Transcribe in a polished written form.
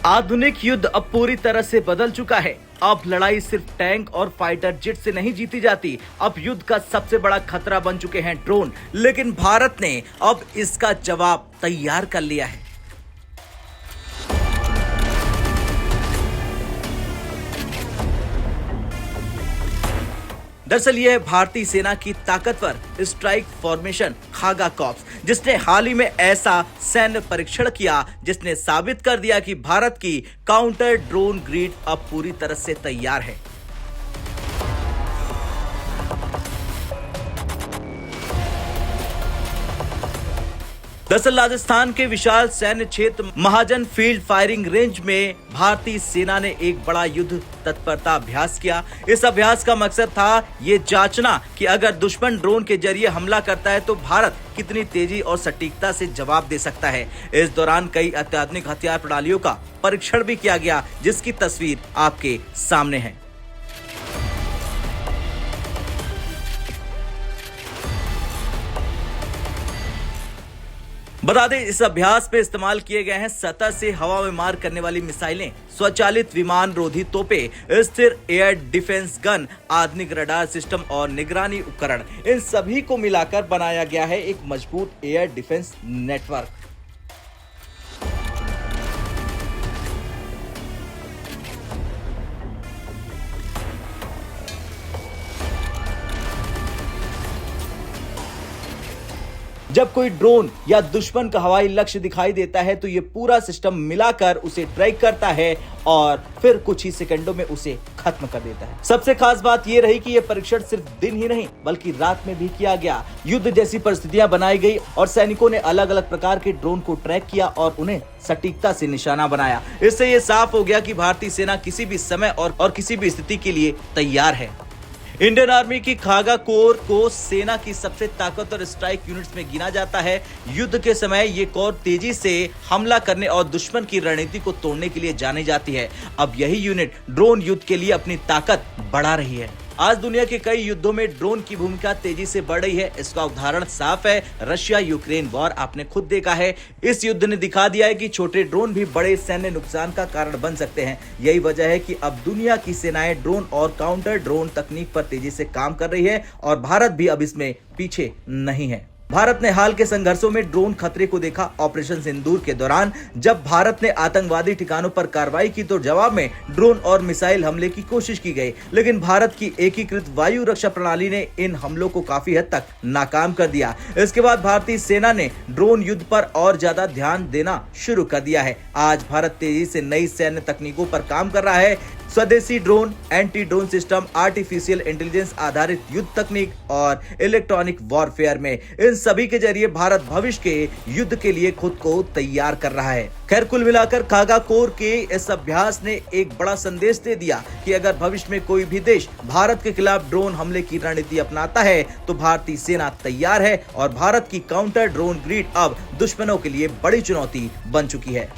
आधुनिक युद्ध अब पूरी तरह से बदल चुका है। अब लड़ाई सिर्फ टैंक और फाइटर जेट से नहीं जीती जाती। अब युद्ध का सबसे बड़ा खतरा बन चुके हैं ड्रोन। लेकिन भारत ने अब इसका जवाब तैयार कर लिया है। दरअसल यह है भारतीय सेना की ताकतवर स्ट्राइक फॉर्मेशन खागा कॉर्प्स, जिसने हाल ही में ऐसा सैन्य परीक्षण किया जिसने साबित कर दिया कि भारत की काउंटर ड्रोन ग्रिड अब पूरी तरह से तैयार है। दरअसल राजस्थान के विशाल सैन्य क्षेत्र महाजन फील्ड फायरिंग रेंज में भारतीय सेना ने एक बड़ा युद्ध तत्परता अभ्यास किया। इस अभ्यास का मकसद था ये जांचना कि अगर दुश्मन ड्रोन के जरिए हमला करता है तो भारत कितनी तेजी और सटीकता से जवाब दे सकता है। इस दौरान कई अत्याधुनिक हथियार प्रणालियों का परीक्षण भी किया गया, जिसकी तस्वीर आपके सामने है। बता दें, इस अभ्यास में इस्तेमाल किए गए हैं सतह से हवा में मार करने वाली मिसाइलें, स्वचालित विमान रोधी तोपें, स्थिर एयर डिफेंस गन, आधुनिक रडार सिस्टम और निगरानी उपकरण। इन सभी को मिलाकर बनाया गया है एक मजबूत एयर डिफेंस नेटवर्क। जब कोई ड्रोन या दुश्मन का हवाई लक्ष्य दिखाई देता है तो ये पूरा सिस्टम मिलाकर उसे ट्रैक करता है और फिर कुछ ही सेकंडों में उसे खत्म कर देता है। सबसे खास बात ये रही कि ये परीक्षण सिर्फ दिन ही नहीं बल्कि रात में भी किया गया। युद्ध जैसी परिस्थितियां बनाई गई और सैनिकों ने अलग अलग प्रकार के ड्रोन को ट्रैक किया और उन्हें सटीकता से निशाना बनाया। इससे ये साफ हो गया कि भारतीय सेना किसी भी समय और किसी भी स्थिति के लिए तैयार है। इंडियन आर्मी की खागा कोर को सेना की सबसे ताकतवर स्ट्राइक यूनिट्स में गिना जाता है। युद्ध के समय ये कोर तेजी से हमला करने और दुश्मन की रणनीति को तोड़ने के लिए जानी जाती है। अब यही यूनिट ड्रोन युद्ध के लिए अपनी ताकत बढ़ा रही है। आज दुनिया के कई युद्धों में ड्रोन की भूमिका तेजी से बढ़ रही है। इसका उदाहरण साफ है, रशिया यूक्रेन वॉर आपने खुद देखा है। इस युद्ध ने दिखा दिया है कि छोटे ड्रोन भी बड़े सैन्य नुकसान का कारण बन सकते हैं। यही वजह है कि अब दुनिया की सेनाएं ड्रोन और काउंटर ड्रोन तकनीक पर तेजी से काम कर रही है और भारत भी अब इसमें पीछे नहीं है। भारत ने हाल के संघर्षों में ड्रोन खतरे को देखा। ऑपरेशन सिंदूर के दौरान जब भारत ने आतंकवादी ठिकानों पर कार्रवाई की तो जवाब में ड्रोन और मिसाइल हमले की कोशिश की गई, लेकिन भारत की एकीकृत वायु रक्षा प्रणाली ने इन हमलों को काफी हद तक नाकाम कर दिया। इसके बाद भारतीय सेना ने ड्रोन युद्ध पर और ज्यादा ध्यान देना शुरू कर दिया है। आज भारत तेजी से नई सैन्य तकनीकों पर काम कर रहा है। स्वदेशी drone, anti drone system, artificial intelligence आधारित युद्ध तकनीक और इलेक्ट्रॉनिक वॉरफेयर में इन सभी के जरिए भारत भविष्य के युद्ध के लिए खुद को तैयार कर रहा है। खैर, कुल मिलाकर खागा कोर के इस अभ्यास ने एक बड़ा संदेश दे दिया कि अगर भविष्य में कोई भी देश भारत के खिलाफ ड्रोन हमले की रणनीति अपनाता है तो भारतीय सेना तैयार है और भारत की काउंटर ड्रोन ग्रिड अब दुश्मनों के लिए बड़ी चुनौती बन चुकी है।